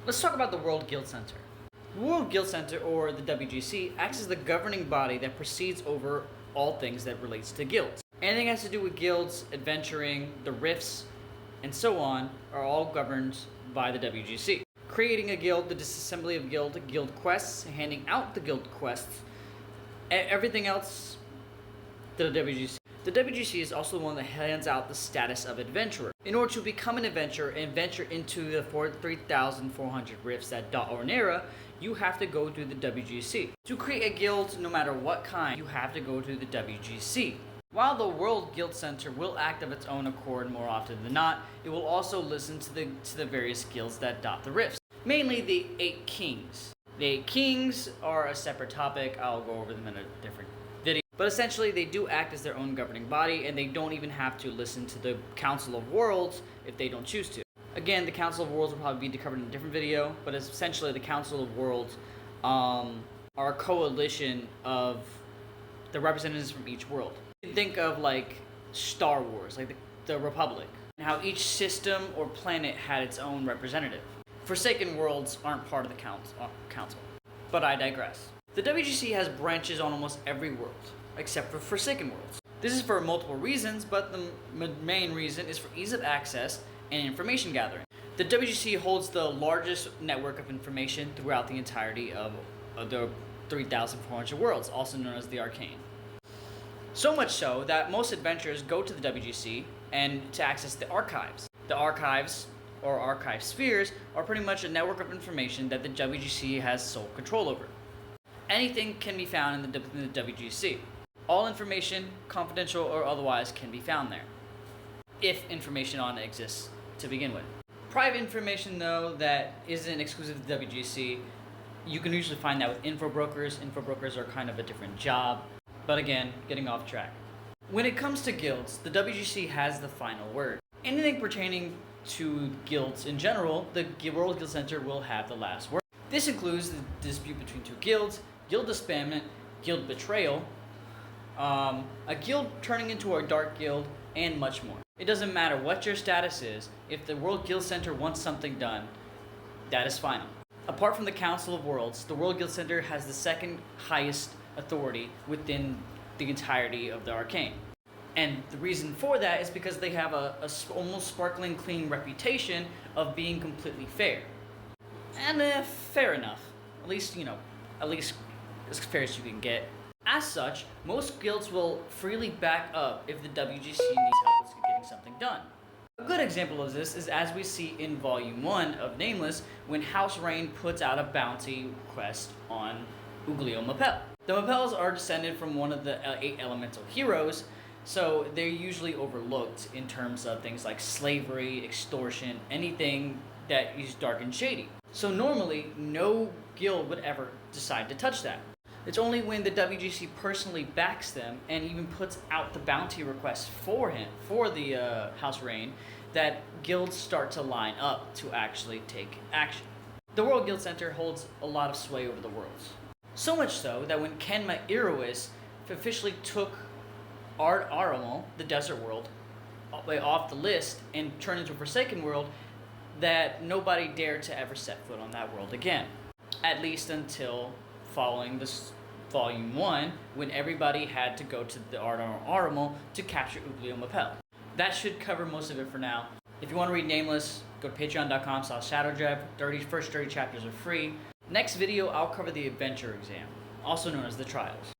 Let's talk about the World Guild Center. The World Guild Center, or the WGC, acts as the governing body that presides over all things that relates to guilds. Anything that has to do with guilds, adventuring, the rifts, and so on are all governed by the WGC. Creating a guild, the disassembly of guild quests, handing out the guild quests, everything else to the WGC. The WGC is also the one that hands out the status of adventurer. In order to become an adventurer and venture into the 3,400 rifts that dot Ornera, you have to go through the WGC. To create a guild, no matter what kind, you have to go through the WGC. While the World Guild Center will act of its own accord more often than not, it will also listen to the various guilds that dot the rifts. Mainly the 8 Kings. The 8 Kings are a separate topic. I'll go over them in a different video. But essentially, they do act as their own governing body, and they don't even have to listen to the Council of Worlds if they don't choose to. Again, the Council of Worlds will probably be covered in a different video, but essentially the Council of Worlds are a coalition of the representatives from each world. Think of like Star Wars, like the Republic, and how each system or planet had its own representative. Forsaken worlds aren't part of the council, but I digress. The WGC has branches on almost every world, except for Forsaken worlds. This is for multiple reasons, but the main reason is for ease of access and information gathering. The WGC holds the largest network of information throughout the entirety of the 3,400 worlds, also known as the Arcane. So much so that most adventurers go to the WGC and to access the archives. The archives, or archive spheres, are pretty much a network of information that the WGC has sole control over. Anything can be found in the WGC. All information, confidential or otherwise, can be found there, if information on it exists to begin with. Private information, though, that isn't exclusive to the WGC, you can usually find that with info brokers. Info brokers are kind of a different job, but again, getting off track. When it comes to guilds, the WGC has the final word. Anything pertaining to guilds in general, the World Guild Center will have the last word. This includes the dispute between two guilds, guild disbandment, guild betrayal, a guild turning into a dark guild, and much more. It doesn't matter what your status is, if the World Guild Center wants something done, that is final. Apart from the Council of Worlds, the World Guild Center has the second highest authority within the entirety of the Arcane. And the reason for that is because they have a almost sparkling clean reputation of being completely fair. And fair enough. At least as fair as you can get. As such, most guilds will freely back up if the WGC needs help with getting something done. A good example of this is as we see in Volume 1 of NameLess, when House Rain puts out a bounty quest on Uglio Mapel. The Mapels are descended from one of the 8 elemental heroes, so they're usually overlooked in terms of things like slavery, extortion, anything that is dark and shady. So normally, no guild would ever decide to touch that. It's only when the WGC personally backs them and even puts out the bounty request for the House Rain, that guilds start to line up to actually take action. The World Guild Center holds a lot of sway over the worlds. So much so that when Kenma Irois officially took Aramal, the desert world, off the list and turned into a Forsaken world, that nobody dared to ever set foot on that world again. At least until following this Volume 1, when everybody had to go to the Aramal to capture Uglio Mapel. That should cover most of it for now. If you want to read NameLess, go to patreon.com/ShadowDrev. First 30 chapters are free. Next video, I'll cover the Adventure exam, also known as the Trials.